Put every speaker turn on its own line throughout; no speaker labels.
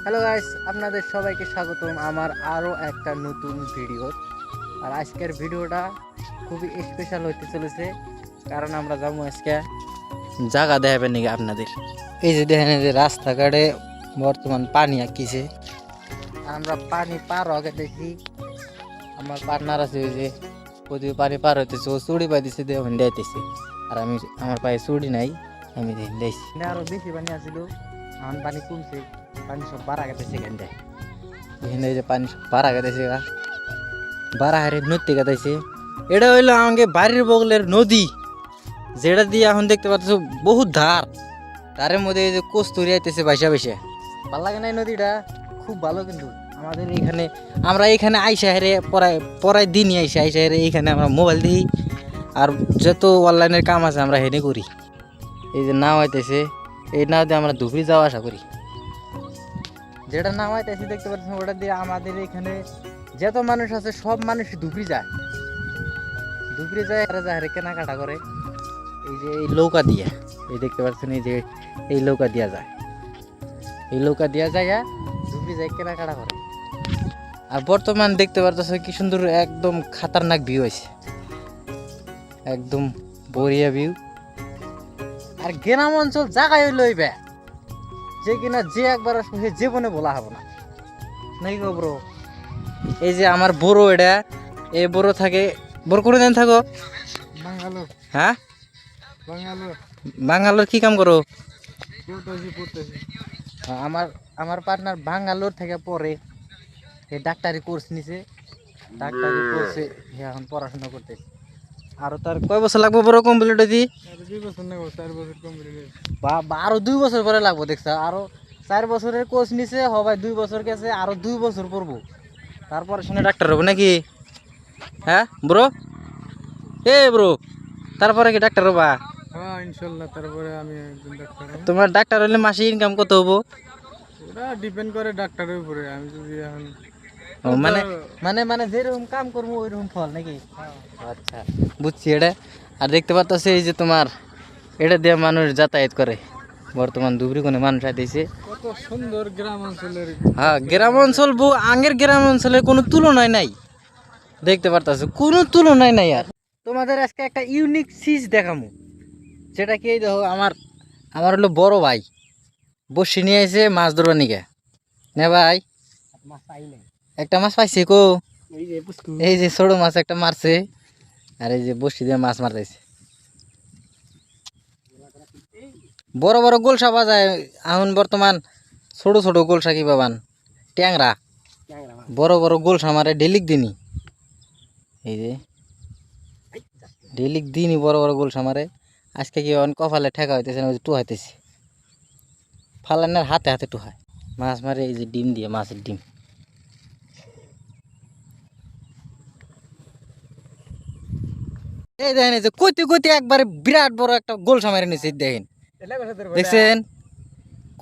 Hello guys, আপনাদের সবাইকে স্বাগতম আমার আরও একটা নতুন ভিডিও। আর আজকের ভিডিওটা খুবই স্পেশাল হতে চলেছে, কারণ আমরা যাবো আজকে জায়গা দেখাবেন নাকি আপনাদের। এই যে দেখেন, এই যে রাস্তাঘাটে বর্তমান পানি আঁকিছে, আর আমরা পানি পার হয়ে দেখি আমার পার্টনার আছে, ওই যে ওদিকে পানি পার হইতেছে, ও চুড়ি পাই দিছে দিয়ে দেখাইতেছে, আর আমি আমার পায়ে চুড়ি নাই, আমি দেখছি আরো বেশি পানি আসছিল, এখন পানি কমছে, পানি সব বাড়া গেছে এখানে এখানে যে পানি সব বাড়া গেছে, বাড়া হারে নদী গাতাইছে। এটা হইলো আমাকে বাড়ির বগলের নদী, যেটা দিয়ে এখন দেখতে পাচ্ছ বহুত ধার, তারের মধ্যে এই যে কস্তুরি আইতেছে বাইসা বাইসা। ভালো লাগে না এই নদীটা, খুব ভালো। কিন্তু আমাদের এখানে আমরা এখানে আইসা হেরে পড়ায় দিনই আইসা হেরে এইখানে আমরা মোবাইল দিই, আর যত অনলাইনের কাম আছে আমরা হেনে করি। এই যে নাও আইতেছে, এই নাও দিয়ে আমরা ধুবড়ি যাওয়া আসা করি। যেটা নাও আইতেছে দেখতে পাচ্ছেন, ওটা দিয়ে আমাদের এখানে যত মানুষ আছে সব মানুষ ধুবড়ি যায়, ধুবড়ি যায়, এরা যায় কেনাকাটা করে। এই যে এই নৌকা দিয়া, এই দেখতে পাচ্ছেন, এই যে এই নৌকা দিয়া যায়, এই নৌকা দিয়া যায় ধুবড়ি যায় কেনাকাটা করে। আর বর্তমান দেখতে পারতেছে কি সুন্দর একদম খাতারনাক ভিউ আছে, একদম বড়িয়া ভিউ। আর গ্রাম অঞ্চল জায়গায় লইবে যে কিনা যে একবার আসবে জীবনে বলা হবে না, নাকি গো ব্রো? এই যে আমার বড়, এটা এই বড় থাকে, বড় করে দেন থাকো বাঙ্গালোর। হ্যাঁ, বাঙ্গালোর কি কাম করো? আমার আমার পার্টনার বাঙ্গালোর থেকে পড়ে, এই ডাক্তারি কোর্স নিছে, ডাক্তারি কোর্সে এখন পড়াশোনা করতেছে। আরো তার কয় বছর লাগবে বড় কমপ্লিট হইতে? 2 বছর নেব, 4 বছর কমপ্লিট। বা আরো 2 বছর পরে লাগবো দেখছা, আরো 4 বছরের কোর্স নিছে, হবে 2 বছর গেছে, আরো 2 বছর পড়বো, তারপরে শুনে ডাক্তার হবো নাকি? হ্যাঁ ব্রো, এ ব্রো, তারপরে কি ডাক্তার হবা?
হ্যাঁ ইনশাল্লাহ, তারপরে আমি একজন ডাক্তার হব।
তোমার ডাক্তার হলে মাসে ইনকাম কত হবো?
ওটা ডিপেন্ড করে ডাক্তারের উপরে। আমি যদি এখন
মানে মানে মানে যেরকম কাম করবো ওইরকম ফল নাকি? আচ্ছা, বুঝছি এটা। আর দেখতে পাচ্ছ এই যে তোমার এটা দিয়ে মানুষ যাতায়াত করে, বর্তমান ধুবড়ি কোনে মানুষ আইতেছে।
কত সুন্দর গ্রাম অঞ্চলের।
হ্যাঁ, গ্রাম অঞ্চল আগের গ্রাম অঞ্চলের কোনো তুলনায় নাই, দেখতে পারতাছো কোনো তুলনায় নাই। আর তোমাদের আজকে একটা ইউনিক চিজ দেখামু, সেটা কি দেখো, আমার আমার হলো বড় ভাই বসে নিয়ে এসে মাছ ধরবার নিকে। নে ভাই, একটা মাছ পাইছে কো? এই যে ছোট মাছ একটা মারছে, আর এই যে বসি দিয়ে মাছ মারতেছে। বড় বড় গোলসা বাজায় এখন বর্তমান, ছোট ছোট গোলসা কি পাবান? ট্যাংরা। বড় বড় গোলসা মারে ডেলিক দিনই, এই যে ডেলিক দিনই বড় বড় গোলসা মারে। আজকে কি কপালে ঠেকা হইতেছে না, টুহাইতেছে, ফালানের হাতে হাতে টুহায় মাছ মারে। এই যে ডিম দিয়ে, মাছের ডিম। এই দেখেন, এই যে কইতে কইতে একবারে বিরাট বড় একটা গোলসা মারে নিছে, দেখেন দেখছেন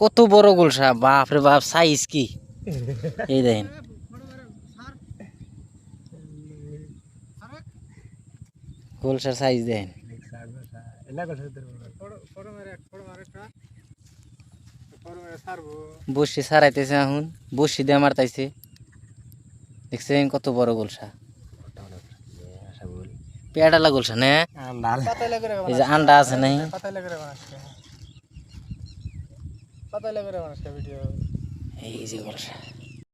কত বড় গোলসা, বাপ রে বাপ, সাইজ কি! এই দেখেন গোলসার সাইজ দেখেন। বসি সারাইতেছে এখন, বসি দিয়ে মারতাইছে, দেখছেন কত বড় গোলসা, পেয়াডালা গোলসা না? এই যে আন্ডা আছে নাই, এই যে গোলসা।